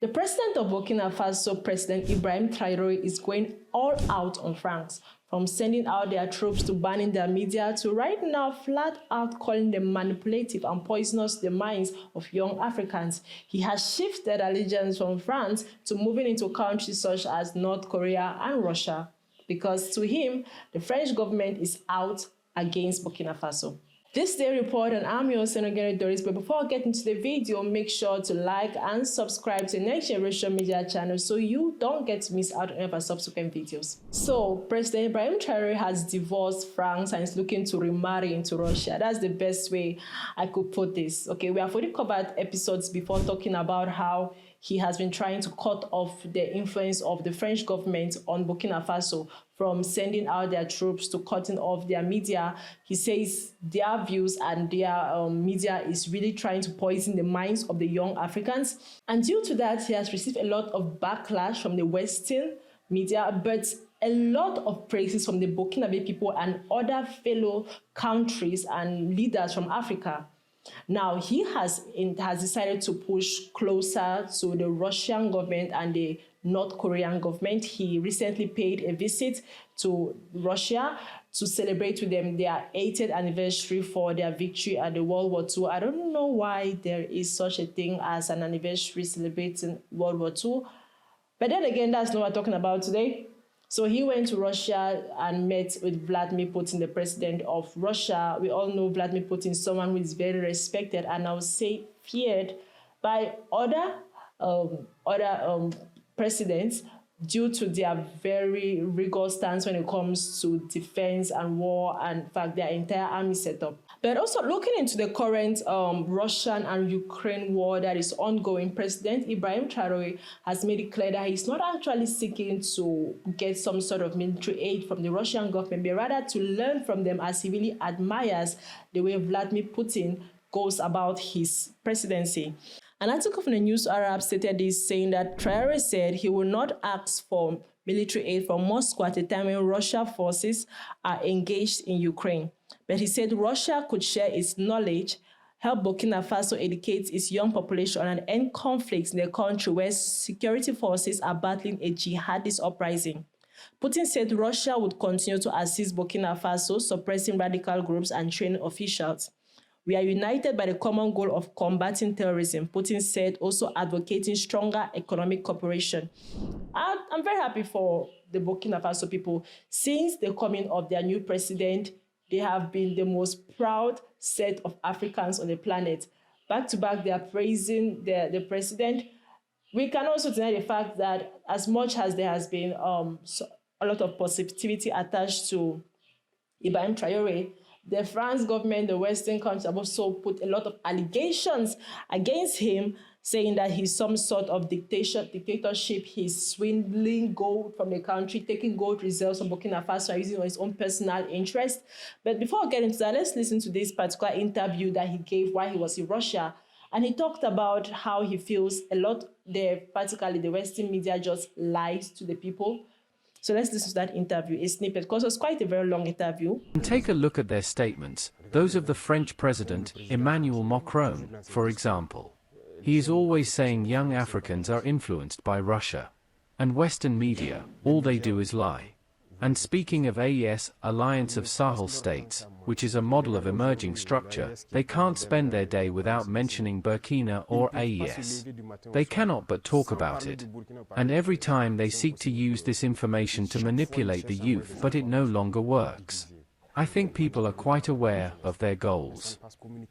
The president of Burkina Faso, President Ibrahim Traore, is going all out on France, from sending out their troops to banning their media to right now flat out calling them manipulative and poisonous to the minds of young Africans. He has shifted allegiance from France to moving into countries such as North Korea and Russia, because to him, the French government is out against Burkina Faso. This day report, and I'm your Senegal Doris, but before I get into the video, make sure to like and subscribe to the Next Generation Media channel so you don't get to miss out on any of our subsequent videos. So, President Ibrahim Traore has divorced France and is looking to remarry into Russia. That's the best way I could put this. Okay, we have already covered episodes before talking about how he has been trying to cut off the influence of the French government on Burkina Faso, from sending out their troops to cutting off their media. He says their views and their media is really trying to poison the minds of the young Africans. And due to that, he has received a lot of backlash from the Western media, but a lot of praises from the Burkinabe people and other fellow countries and leaders from Africa. Now, he has decided to push closer to the Russian government and the North Korean government. He recently paid a visit to Russia to celebrate with them their 80th anniversary for their victory at the World War II. I don't know why there is such a thing as an anniversary celebrating World War II. But then again, that's not what we're talking about today. So he went to Russia and met with Vladimir Putin, the president of Russia. We all know Vladimir Putin is someone who is very respected and I would say feared by other presidents due to their very rigorous stance when it comes to defense and war and, in fact, their entire army setup. But also looking into the current Russian and Ukraine war that is ongoing, President Ibrahim Traore has made it clear that he's not actually seeking to get some sort of military aid from the Russian government, but rather to learn from them, as he really admires the way Vladimir Putin goes about his presidency. An article from the News Arab stated this, saying that Traore said he will not ask for military aid from Moscow at a time when Russian forces are engaged in Ukraine. But he said Russia could share its knowledge, help Burkina Faso educate its young population, and end conflicts in the country where security forces are battling a jihadist uprising. Putin said Russia would continue to assist Burkina Faso, suppressing radical groups and training officials. We are united by the common goal of combating terrorism, Putin said, also advocating stronger economic cooperation. I'm very happy for the Burkina Faso people. Since the coming of their new president, they have been the most proud set of Africans on the planet. Back to back, they are praising the president. We can also deny the fact that as much as there has been a lot of positivity attached to Ibrahim Traore, the France government, the Western countries have also put a lot of allegations against him, saying that he's some sort of dictatorship, he's swindling gold from the country, taking gold reserves from Burkina Faso and using it for his own personal interest. But before I get into that, let's listen to this particular interview that he gave while he was in Russia. And he talked about how he feels a lot there, particularly the Western media, just lies to the people. So let's listen to that interview, a snippet, because it was quite a very long interview. Take a look at their statements, those of the French President, Emmanuel Macron, for example. He is always saying young Africans are influenced by Russia. And Western media, all they do is lie. And speaking of AES, Alliance of Sahel States, which is a model of emerging structure, they can't spend their day without mentioning Burkina or AES. They cannot but talk about it. And every time they seek to use this information to manipulate the youth, but it no longer works. I think people are quite aware of their goals.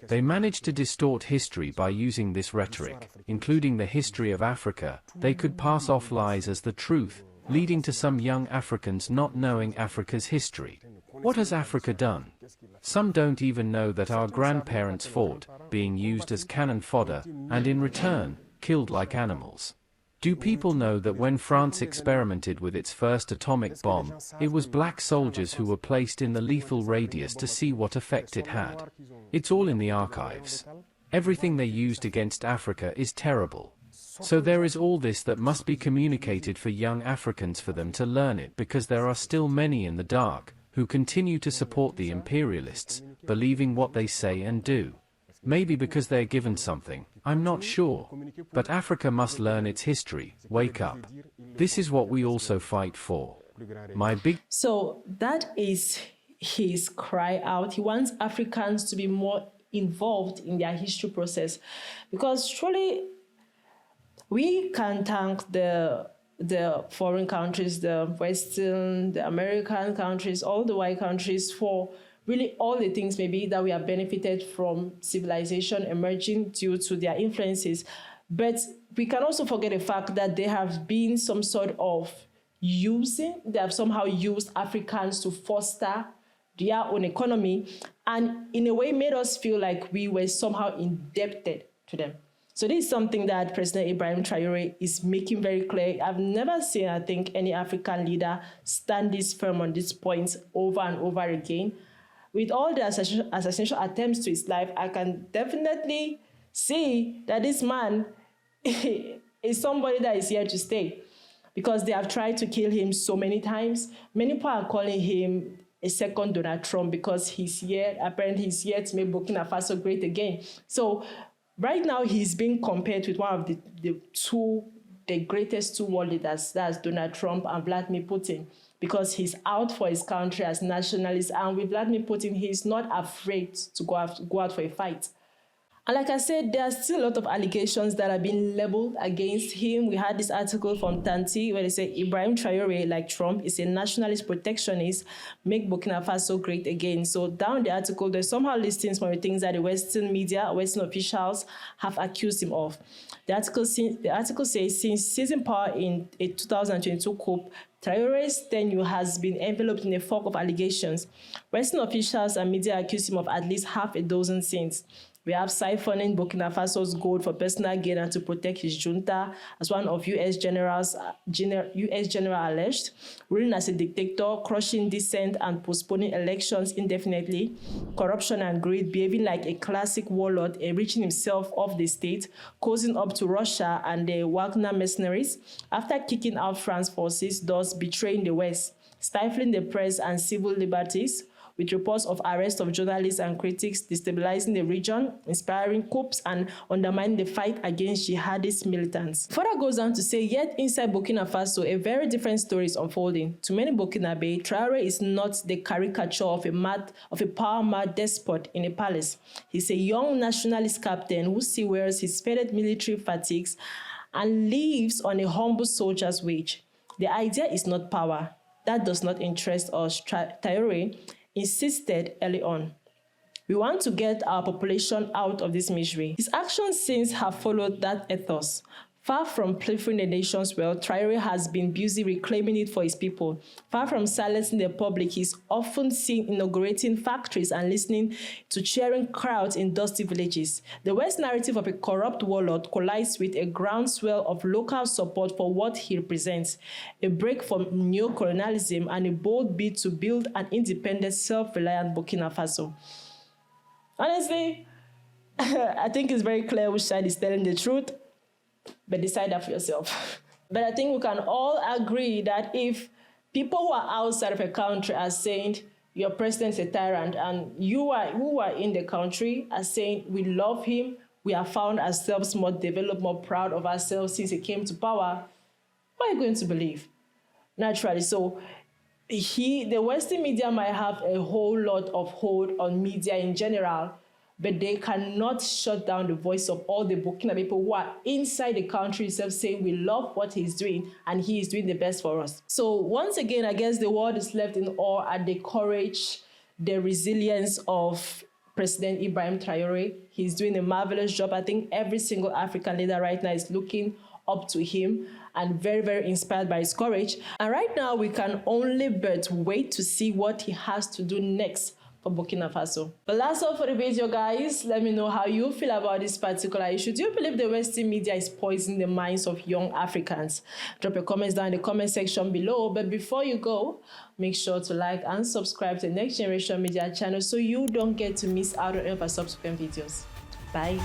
They manage to distort history by using this rhetoric, including the history of Africa. They could pass off lies as the truth, leading to some young Africans not knowing Africa's history. What has Africa done? Some don't even know that our grandparents fought, being used as cannon fodder, and in return, killed like animals. Do people know that when France experimented with its first atomic bomb, it was black soldiers who were placed in the lethal radius to see what effect it had? It's all in the archives. Everything they used against Africa is terrible. So there is all this that must be communicated for young Africans for them to learn it, because there are still many in the dark who continue to support the imperialists, believing what they say and do. Maybe because they're given something, I'm not sure. But Africa must learn its history, wake up. This is what we also fight for. So that is his cry out. He wants Africans to be more involved in their history process, because truly we can thank the foreign countries, the Western, the American countries, all the white countries for really all the things maybe that we have benefited from civilization emerging due to their influences. But we can also forget the fact that there have been some sort of they have somehow used Africans to foster their own economy, and in a way made us feel like we were somehow indebted to them. So this is something that President Ibrahim Traore is making very clear. I've never seen, I think, any African leader stand this firm on this point over and over again. With all the assassination attempts to his life, I can definitely see that this man is somebody that is here to stay, because they have tried to kill him so many times. Many people are calling him a second Donald Trump because apparently he's here to make Burkina Faso great again. So right now he's being compared with one of the greatest two world leaders, that's Donald Trump and Vladimir Putin, because he's out for his country as nationalist. And with Vladimir Putin, he's not afraid to go out for a fight. And like I said, there are still a lot of allegations that are being leveled against him. We had this article from Tanti where they say Ibrahim Traore, like Trump, is a nationalist protectionist, make Burkina Faso great again. So down the article, there's somehow listing some of the things that the Western media, Western officials have accused him of. The article says, since seizing power in a 2022 coup, Traore's tenure has been enveloped in a fog of allegations. Western officials and media accuse him of at least half a dozen sins. We have siphoning Burkina Faso's gold for personal gain and to protect his junta, as one of U.S. general alleged, ruling as a dictator, crushing dissent and postponing elections indefinitely, corruption and greed, behaving like a classic warlord, enriching himself off the state, causing up to Russia and the Wagner mercenaries, after kicking out France forces, thus betraying the West, stifling the press and civil liberties, with reports of arrest of journalists and critics, destabilizing the region, inspiring coups, and undermining the fight against jihadist militants. Further goes on to say, yet inside Burkina Faso, a very different story is unfolding. To many Burkinabe, Traore is not the caricature of a power-mad despot in a palace. He's a young nationalist captain who still wears his faded military fatigues and lives on a humble soldier's wage. The idea is not power. That does not interest us, Traore insisted early on. We want to get our population out of this misery. His actions since have followed that ethos. Far from pilfering the nation's wealth, Traore has been busy reclaiming it for his people. Far from silencing the public, he's often seen inaugurating factories and listening to cheering crowds in dusty villages. The West narrative of a corrupt warlord collides with a groundswell of local support for what he represents, a break from neocolonialism and a bold bid to build an independent, self-reliant Burkina Faso. Honestly, I think it's very clear which side is telling the truth. But decide that for yourself. But I think we can all agree that if people who are outside of a country are saying your president is a tyrant, and who are in the country are saying we love him, we have found ourselves more developed, more proud of ourselves since he came to power, what are you going to believe? Naturally. So the Western media might have a whole lot of hold on media in general, but they cannot shut down the voice of all the Burkina people who are inside the country itself saying we love what he's doing and he is doing the best for us. So once again, I guess the world is left in awe at the courage, the resilience of President Ibrahim Traore. He's doing a marvelous job. I think every single African leader right now is looking up to him and very, very inspired by his courage. And right now, we can only but wait to see what he has to do next for Burkina Faso. But that's all for the video, guys. Let me know how you feel about this particular issue. Do you believe the Western media is poisoning the minds of young Africans? Drop your comments down in the comment section below. But before you go, make sure to like and subscribe to the Next Generation Media channel so you don't get to miss out on any of our subsequent videos. Bye.